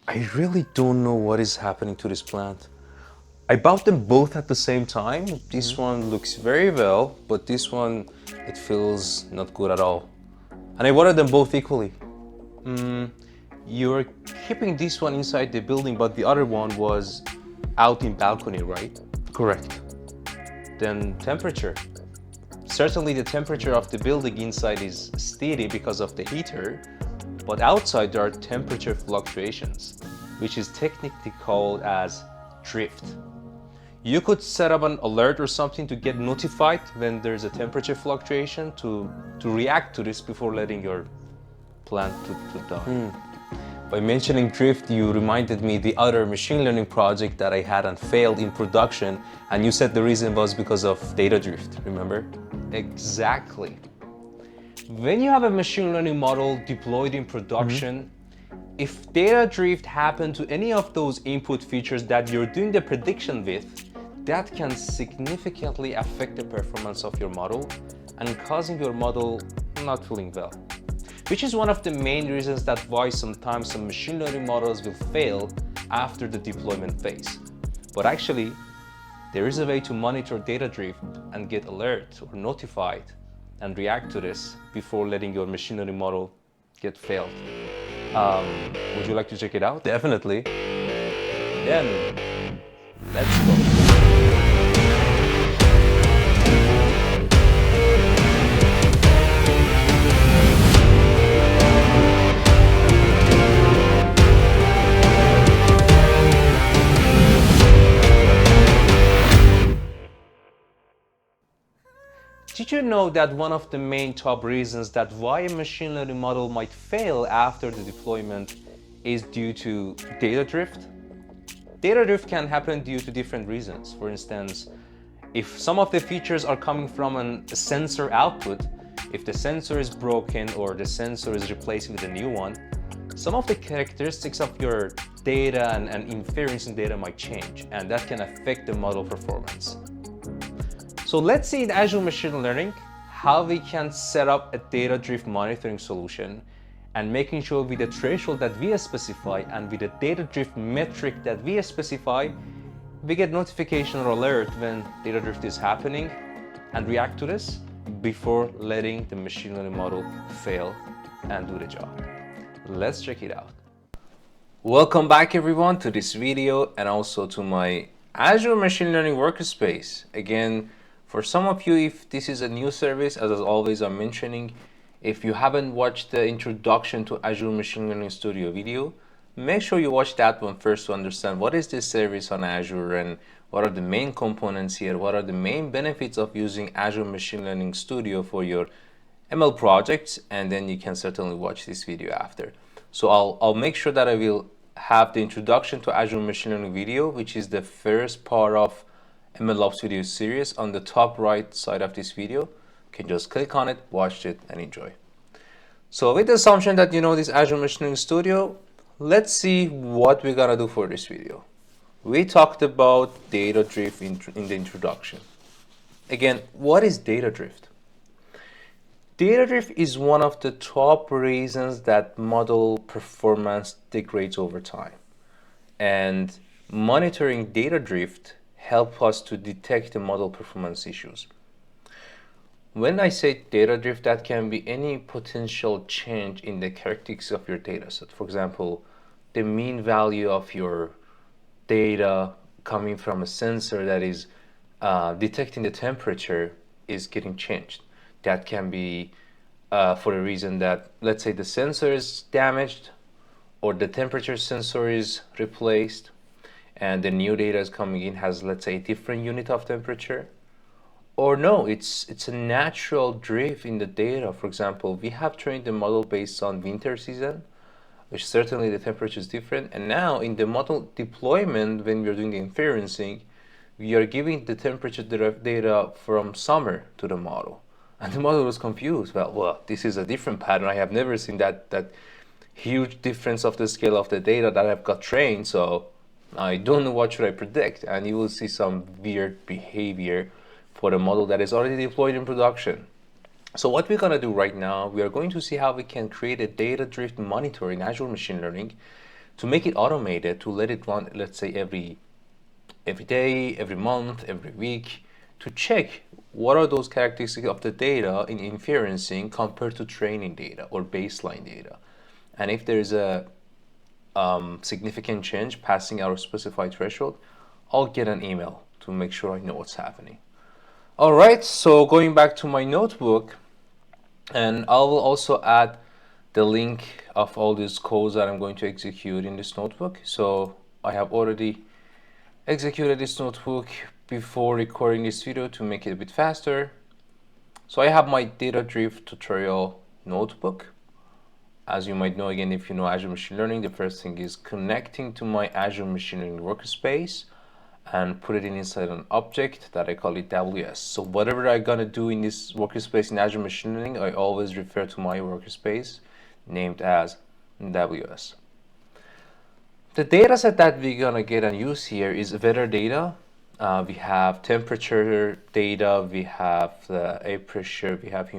I really don't know what is happening to this plant. I bought them both at the same time. This one looks very well, but this one, it feels not good at all. And I watered them both equally. You're keeping this one inside the building, but the other one was out in balcony, right? Correct. Then temperature. Certainly the temperature of the building inside is steady because of the heater, but outside there are temperature fluctuations, which is technically called as drift. You could set up an alert or something to get notified when there's a temperature fluctuation to react to this before letting your plant to die. By mentioning drift, you reminded me the other machine learning project that I had and failed in production, and you said the reason was because of data drift, remember? Exactly. When you have a machine learning model deployed in production, if data drift happen to any of those input features that you're doing the prediction with, that can significantly affect the performance of your model and causing your model not feeling well. Which is one of the main reasons that why sometimes some machine learning models will fail after the deployment phase. But actually, there is a way to monitor data drift and get alert or notified and react to this before letting your machine learning model get failed. Would you like to check it out? Definitely. Then, let's go. Did you know that one of the main top reasons that why a machine learning model might fail after the deployment is due to data drift? Data drift can happen due to different reasons. For instance, if some of the features are coming from a sensor output, if the sensor is broken or the sensor is replaced with a new one, some of the characteristics of your data and inference in data might change, and that can affect the model performance. So let's see in Azure Machine Learning how we can set up a data drift monitoring solution and making sure with the threshold that we specify and with the data drift metric that we specify, we get notification or alert when data drift is happening and react to this before letting the machine learning model fail and do the job. Let's check it out. Welcome back everyone to this video and also to my Azure Machine Learning workspace. Again, for some of you, if this is a new service, as always I'm mentioning, if you haven't watched the introduction to Azure Machine Learning Studio video, make sure you watch that one first to understand what is this service on Azure and what are the main components here, what are the main benefits of using Azure Machine Learning Studio for your ML projects, and then you can certainly watch this video after. So I'll make sure that I will have the introduction to Azure Machine Learning video, which is the first part of MLOps video series on the top right side of this video. You can just click on it, watch it, and enjoy. So with the assumption that you know this Azure Machine Learning Studio, let's see what we're gonna do for this video. We talked about data drift in the introduction. Again, what is data drift? Data drift is one of the top reasons that model performance degrades over time. And monitoring data drift help us to detect the model performance issues. When I say data drift, that can be any potential change in the characteristics of your data set. For example, the mean value of your data coming from a sensor that is detecting the temperature is getting changed. That can be for a reason that, let's say the sensor is damaged or the temperature sensor is replaced and the new data is coming in has, let's say, a different unit of temperature. Or no, it's a natural drift in the data. For example, we have trained the model based on winter season, which certainly the temperature is different. And now in the model deployment, when we're doing the inferencing, we are giving the temperature data from summer to the model. And the model was confused. Well, this is a different pattern. I have never seen that huge difference of the scale of the data that I've got trained. So I don't know what should I predict. And you will see some weird behavior for the model that is already deployed in production. So what we're going to do right now, we are going to see how we can create a data drift monitor in Azure Machine Learning to make it automated, to let it run, let's say every day, every month, every week, to check what are those characteristics of the data in inferencing compared to training data or baseline data. And if there is a significant change passing our specified threshold, I'll get an email to make sure I know what's happening. All right, so going back to my notebook, and I will also add the link of all these codes that I'm going to execute in this notebook. So I have already executed this notebook before recording this video to make it a bit faster. So I have my data drift tutorial notebook. As you might know, again, if you know Azure Machine Learning, the first thing is connecting to my Azure Machine Learning workspace and put it inside an object that I call it WS. So whatever I'm gonna do in this workspace in Azure Machine Learning, I always refer to my workspace named as WS. The data set that we're gonna get and use here is weather data. We have temperature data, we have the air pressure, we have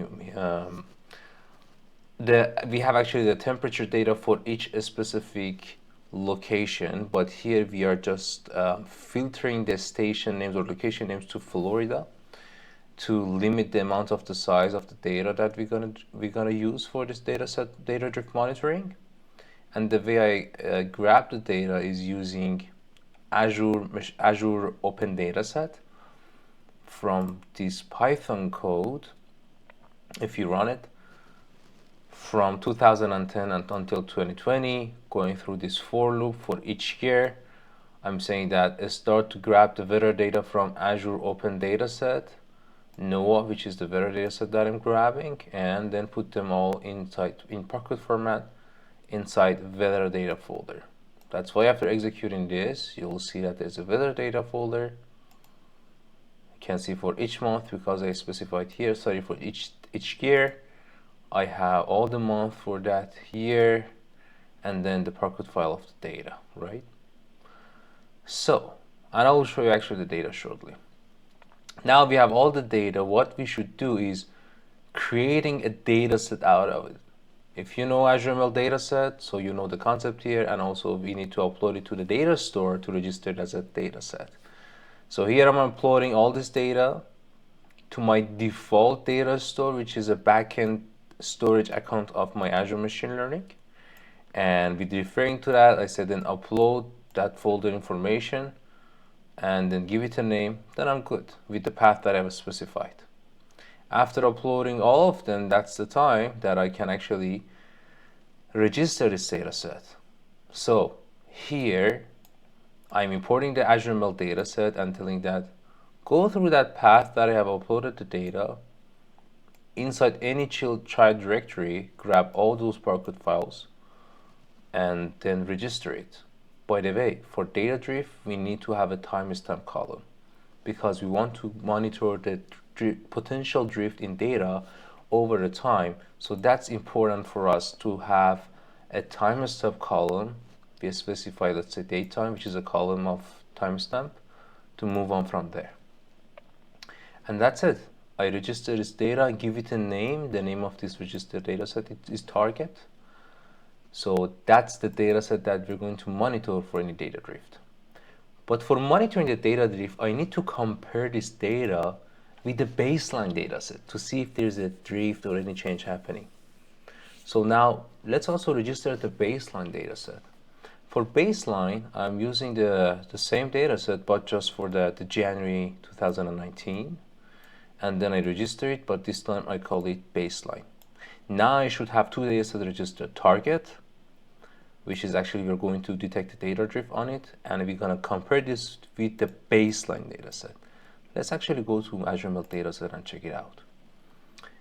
actually the temperature data for each specific location, but here we are just filtering the station names or location names to Florida to limit the amount of the size of the data that we're gonna use for this data set, data drift monitoring. And the way I grab the data is using Azure Open Dataset from this Python code. If you run it from 2010 until 2020, going through this for loop for each year, I'm saying that start to grab the weather data from Azure Open Dataset, NOAA, which is the weather dataset that I'm grabbing, and then put them all inside in Parquet format inside weather data folder. That's why after executing this, you'll see that there's a weather data folder. You can see for each month, because I specified here, sorry, for each year, I have all the month for that year, and then the Parquet file of the data, right? So, and I will show you actually the data shortly. Now we have all the data. What we should do is creating a data set out of it. If you know Azure ML dataset, so you know the concept here, and also we need to upload it to the data store to register it as a dataset. So here I'm uploading all this data to my default data store, which is a backend storage account of my Azure Machine Learning. And with referring to that, I said then upload that folder information and then give it a name, then I'm good with the path that I have specified. After uploading all of them, that's the time that I can actually register this data set. So here, I'm importing the Azure ML dataset and telling that go through that path that I have uploaded the data. Inside any child directory, grab all those Parquet files and then register it. By the way, for data drift, we need to have a timestamp column because we want to monitor the potential drift in data over the time. So that's important for us to have a timestamp column. We specify, let's say, date time, which is a column of timestamp, to move on from there. And that's it. I register this data and give it a name. The name of this registered data set is target. So that's the data set that we're going to monitor for any data drift. But for monitoring the data drift, I need to compare this data with the baseline data set to see if there's a drift or any change happening. So now let's also register the baseline data set. For baseline, I'm using the same data set, but just for the January 2019. And then I register it, but this time I call it baseline. Now I should have two data sets registered: target, which is actually we're going to detect the data drift on it, and we're going to compare this with the baseline data set. Let's actually go to Azure ML dataset and check it out.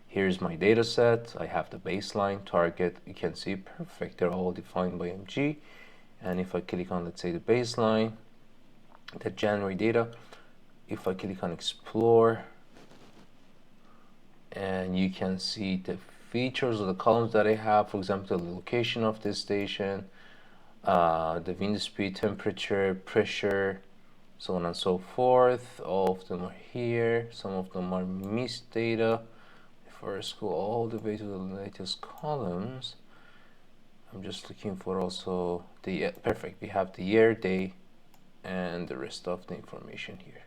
Here's my data set. I have the baseline, target. You can see perfect. They're all defined by MG. And if I click on, let's say, the baseline, the January data, if I click on explore, and you can see the features of the columns that I have, for example, the location of the station, the wind speed, temperature, pressure, so on and so forth. All of them are here. Some of them are missed data. If I scroll all the way to the latest columns, I'm just looking for also the perfect. We have the year, day, and the rest of the information here.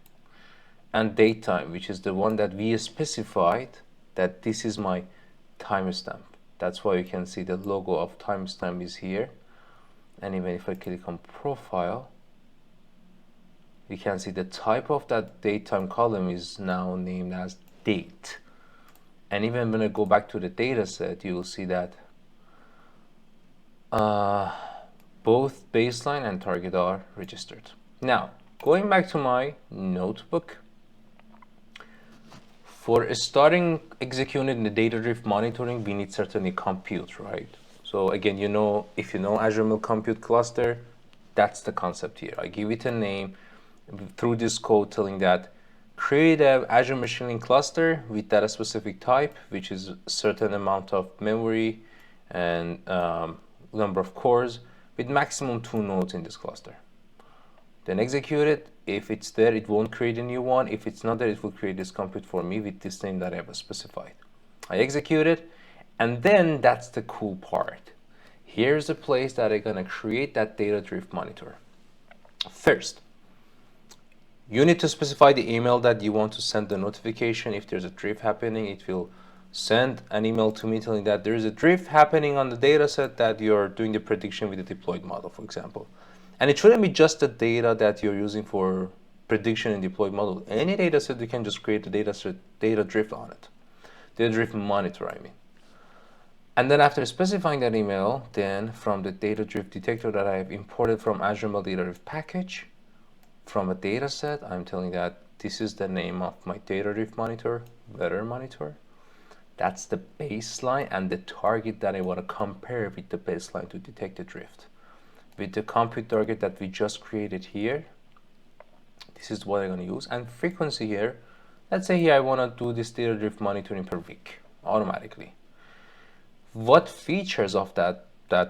And date time, which is the one that we specified that this is my timestamp. That's why you can see the logo of timestamp is here. And even if I click on profile, you can see the type of that date time column is now named as date. And even when I go back to the data set, you will see that both baseline and target are registered. Now, going back to my notebook, for starting executing the data drift monitoring, we need certainly compute, right? So again, if you know Azure Milk Compute Cluster, that's the concept here. I give it a name through this code telling that create a Azure Machine Learning cluster with that specific type, which is a certain amount of memory and number of cores with maximum 2 nodes in this cluster. Then execute it. If it's there, it won't create a new one. If it's not there, it will create this compute for me with this name that I have specified. I execute it, and then that's the cool part. Here's the place that I'm gonna create that data drift monitor. First, you need to specify the email that you want to send the notification. If there's a drift happening, it will send an email to me telling that there is a drift happening on the data set that you're doing the prediction with the deployed model, for example. And it shouldn't be just the data that you're using for prediction and deployed model. Any data set, you can just create the data drift on it. Data drift monitor, I mean. And then after specifying that email, then from the data drift detector that I have imported from Azure Milk Data Drift package, from a data set, I'm telling that this is the name of my data drift monitor, weather monitor. That's the baseline and the target that I want to compare with the baseline to detect the drift. With the compute target that we just created here, this is what I'm going to use. And frequency here, let's say here I want to do this data drift monitoring per week automatically. What features of that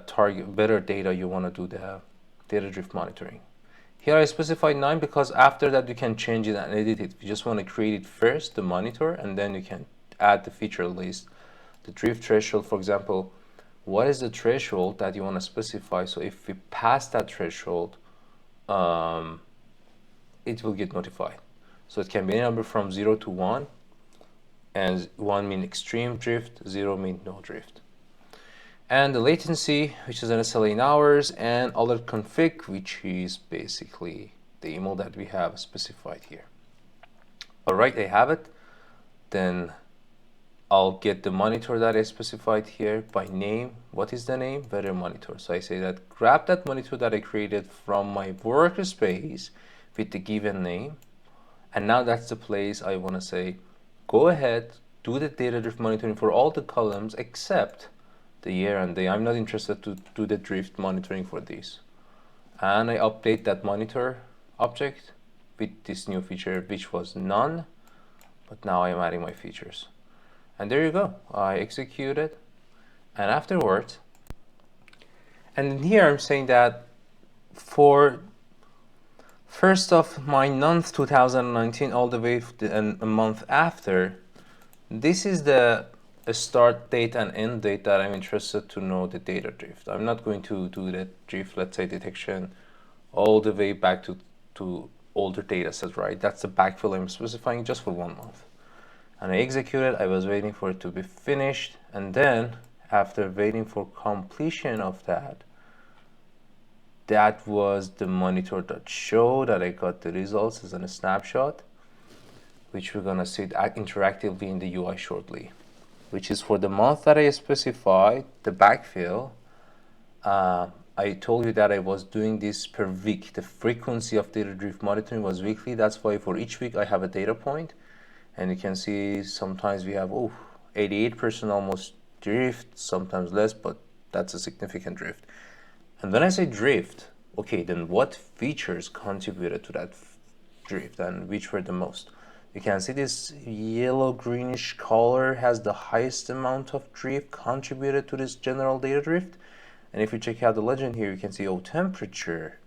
target better data you want to do the data drift monitoring? Here I specified 9 because after that you can change it and edit it. You just want to create it first, the monitor, and then you can add the feature list. The drift threshold, for example, what is the threshold that you want to specify? So if we pass that threshold, it will get notified. So it can be any number from 0 to 1, and 1 means extreme drift, 0 means no drift. And the latency, which is an SLA in hours, and alert config, which is basically the email that we have specified here. All right, I have it. Then I'll get the monitor that I specified here by name. What is the name? Weather monitor. So I say that grab that monitor that I created from my workspace with the given name. And now that's the place I want to say, go ahead, do the data drift monitoring for all the columns except the year and day. I'm not interested to do the drift monitoring for these. And I update that monitor object with this new feature, which was none, but now I'm adding my features. And there you go. I execute it, and afterwards, and here I'm saying that for 1st of my month 2019 all the way to a month after, this is the start date and end date that I'm interested to know the data drift. I'm not going to do the drift, let's say, detection all the way back to older data sets, right? That's the backfill I'm specifying just for 1 month. And I executed, I was waiting for it to be finished, and then after waiting for completion of that, that was the monitor that showed that I got the results as a snapshot, which we're gonna see interactively in the UI shortly, which is for the month that I specified, the backfill. I told you that I was doing this per week. The frequency of data drift monitoring was weekly. That's why for each week I have a data point. And you can see sometimes we have 88% almost drift, sometimes less, but that's a significant drift. And when I say drift, okay, then what features contributed to that drift and which were the most? You can see this yellow greenish color has the highest amount of drift contributed to this general data drift. And if you check out the legend here, you can see temperature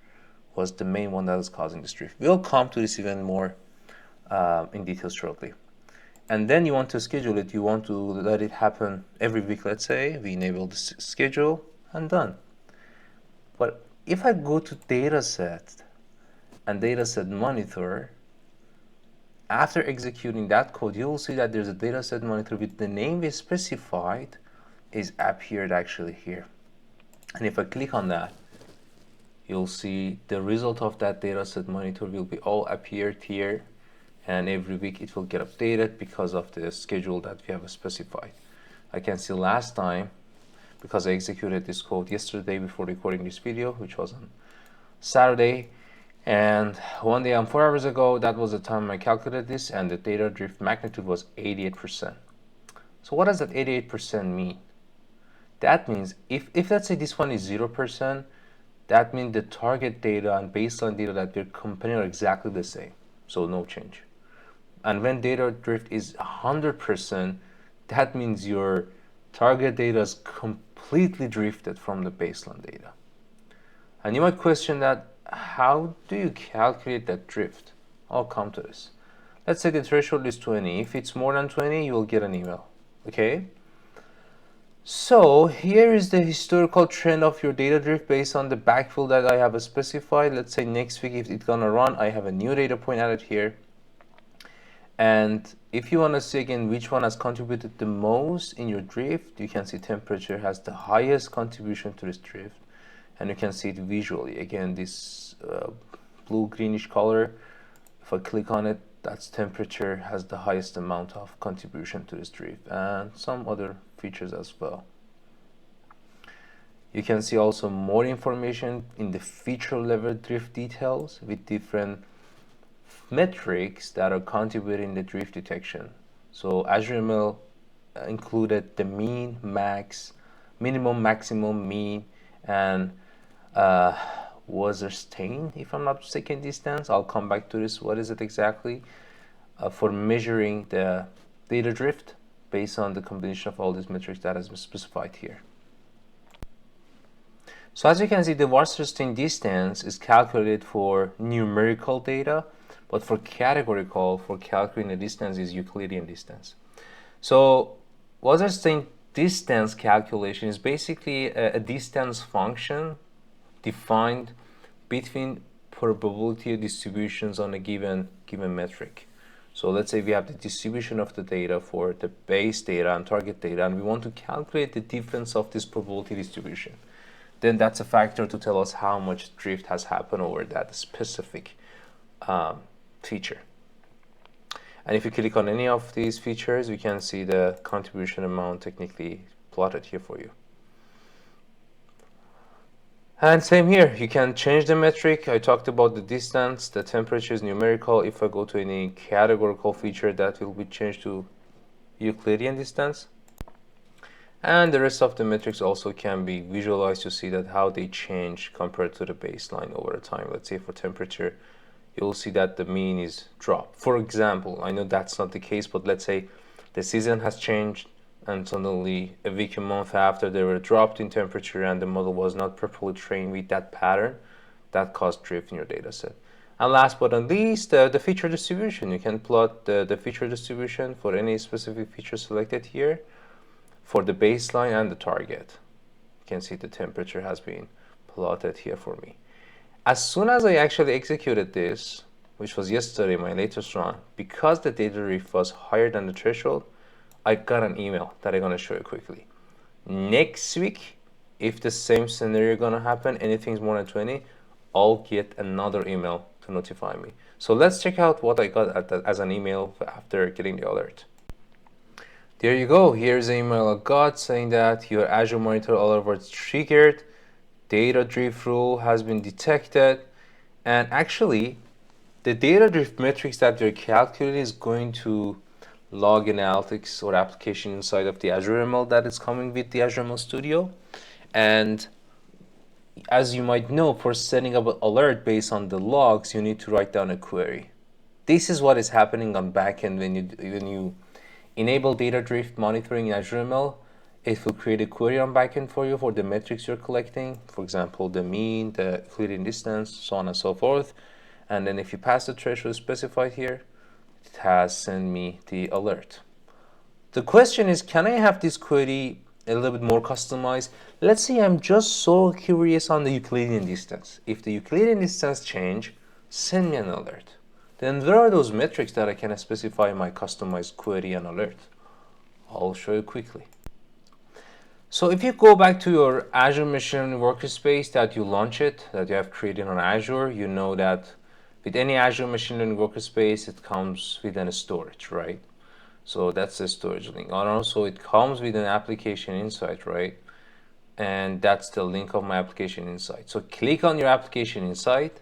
was the main one that was causing this drift. We'll come to this even more in details shortly. And then you want to schedule it. You want to let it happen every week, let's say. We enable the schedule, and done. But if I go to dataset and dataset monitor, after executing that code, you will see that there's a dataset monitor with the name we specified is appeared actually here. And if I click on that, you'll see the result of that dataset monitor will be all appeared here, and every week it will get updated because of the schedule that we have specified. I can see last time, because I executed this code yesterday before recording this video, which was on Saturday, and one day and 4 hours ago, that was the time I calculated this, and the data drift magnitude was 88%. So what does that 88% mean? That means if let's say this one is 0%, that means the target data and baseline data that we're comparing are exactly the same, so no change. And when data drift is 100%, that means your target data is completely drifted from the baseline data. And you might question that, how do you calculate that drift? I'll come to this. Let's say the threshold is 20. If it's more than 20, you will get an email, okay? So here is the historical trend of your data drift based on the backfill that I have specified. Let's say next week, if it's gonna run, I have a new data point added here. And if you want to see again which one has contributed the most in your drift, you can see temperature has the highest contribution to this drift, and you can see it visually. Again, this blue greenish color, if I click on it, that's temperature has the highest amount of contribution to this drift, and some other features as well. You can see also more information in the feature level drift details with different metrics that are contributing the drift detection. So Azure ML included the mean, max, minimum, maximum, mean, and was there stain, if I'm not mistaken, distance. I'll come back to this. What is it exactly? For measuring the data drift based on the combination of all these metrics that has been specified here. So as you can see, the Wasser stain distance is calculated for numerical data, but for categorical, for calculating the distance, is Euclidean distance. So Wasser stain distance calculation is basically a distance function defined between probability distributions on a given metric. So let's say we have the distribution of the data for the base data and target data, and we want to calculate the difference of this probability distribution. Then that's a factor to tell us how much drift has happened over that specific feature. And if you click on any of these features, you can see the contribution amount technically plotted here for you. And same here, you can change the metric. I talked about the distance, the temperature is numerical. If I go to any categorical feature, that will be changed to Euclidean distance. And the rest of the metrics also can be visualized to see that how they change compared to the baseline over time. Let's say for temperature, you'll see that the mean is dropped. For example, I know that's not the case, but let's say the season has changed and suddenly a week, a month after, they were dropped in temperature and the model was not properly trained with that pattern, that caused drift in your data set. And last but not least, the feature distribution. You can plot the feature distribution for any specific feature selected here for the baseline and the target. You can see the temperature has been plotted here for me. As soon as I actually executed this, which was yesterday, my latest run, because the data drift was higher than the threshold, I got an email that I'm gonna show you quickly. Next week, if the same scenario gonna happen, anything's more than 20, I'll get another email to notify me. So let's check out what I got as an email after getting the alert. There you go. Here's the email I got saying that your Azure Monitor alert was triggered, data drift rule has been detected, and actually the data drift metrics that we're calculating is going to log analytics or application inside of the Azure ML that is coming with the Azure ML Studio. And as you might know, for setting up an alert based on the logs, you need to write down a query. This is what is happening on backend when you enable data drift monitoring in Azure ML. It will create a query on backend for you for the metrics you're collecting, for example, the mean, the Euclidean distance, so on and so forth. And then if you pass the threshold specified here, it has sent me the alert. The question is, can I have this query a little bit more customized. Let's say I'm just so curious on the Euclidean distance. If the Euclidean distance change, send me an alert. Then where are those metrics that I can specify in my customized query and alert? I'll show you quickly. So if you go back to your Azure Machine Learning workspace that you launch it, that you have created on Azure, you know that with any Azure Machine Learning workspace, it comes with a storage, right? So that's the storage link. And also it comes with an application insight, right? And that's the link of my application insight. So click on your application insight,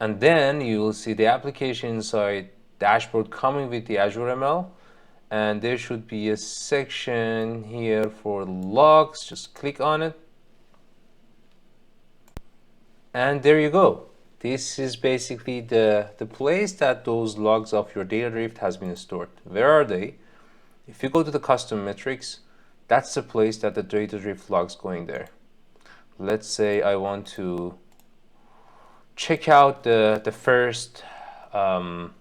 and then you will see the application insight dashboard coming with the Azure ML. And there should be a section here for logs. Just click on it. And there you go. This is basically the place that those logs of your data drift has been stored. Where are they? If you go to the custom metrics, that's the place that the data drift logs going there. Let's say I want to check out the first 1000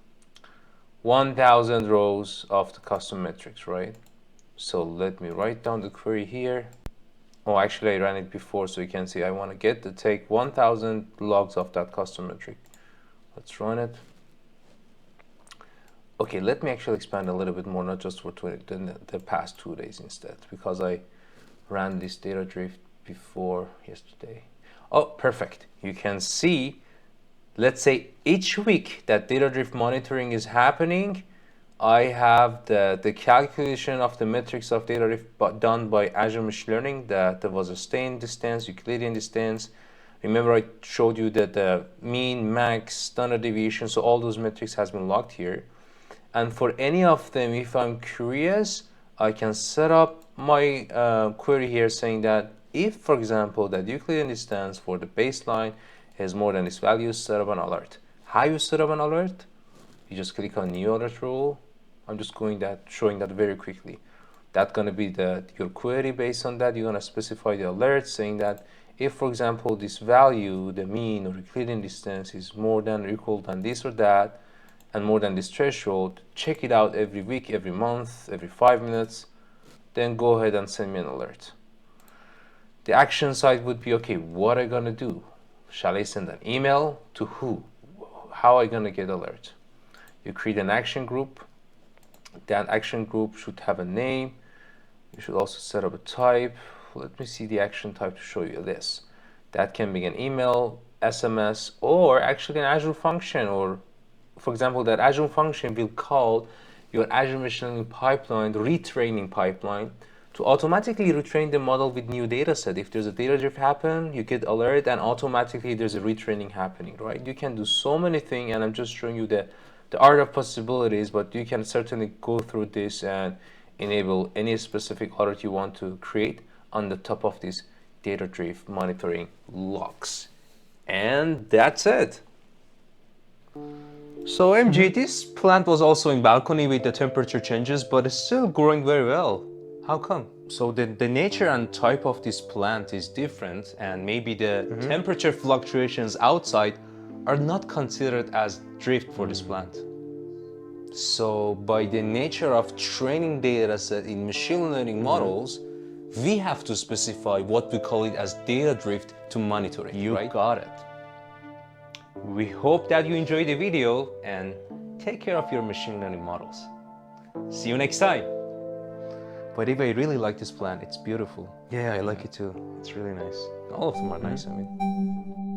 rows of the custom metrics, right? So let me write down the query here. Oh, actually I ran it before, so you can see I want to take 1000 logs of that custom metric. Let's run it. Okay, let me actually expand a little bit more, not just for the past 2 days instead, because I ran this data drift before yesterday. Oh, perfect. You can see, let's say each week that data drift monitoring is happening, I have the calculation of the metrics of data drift done by Azure Machine Learning. That there was a staying distance, Euclidean distance. Remember I showed you that the mean, max, standard deviation, so all those metrics has been logged here. And for any of them, if I'm curious, I can set up my query here saying that if, for example, that Euclidean distance for the baseline is more than this value, set up an alert. How you set up an alert? You just click on new alert rule. I'm just showing that very quickly. That's gonna be your query. Based on that, you're gonna specify the alert saying that if, for example, this value, the mean or Euclidean distance is more than or equal than this or that, and more than this threshold, check it out every week, every month, every 5 minutes, then go ahead and send me an alert. The action side would be, okay, what am I gonna do? Shall I send an email to who? How am I gonna get alert? You create an action group. That action group should have a name. You should also set up a type. Let me see the action type to show you this. That can be an email, SMS, or actually an Azure function, or for example, that Azure function will call your Azure Machine Learning pipeline, the retraining pipeline, to automatically retrain the model with new data set. If there's a data drift happen, you get alert and automatically there's a retraining happening, right? You can do so many things, and I'm just showing you the art of possibilities, but you can certainly go through this and enable any specific alert you want to create on the top of these data drift monitoring logs. And that's it. So MG, this plant was also in balcony with the temperature changes, but it's still growing very well. How come? So the nature and type of this plant is different, and maybe the temperature fluctuations outside are not considered as drift for this plant. So by the nature of training data set in machine learning models, we have to specify what we call it as data drift to monitor it. You right? Got it. We hope that you enjoyed the video and take care of your machine learning models. See you next time. By the way, I really like this plant. It's beautiful. Yeah, I like it too. It's really nice. All of them are nice, I mean.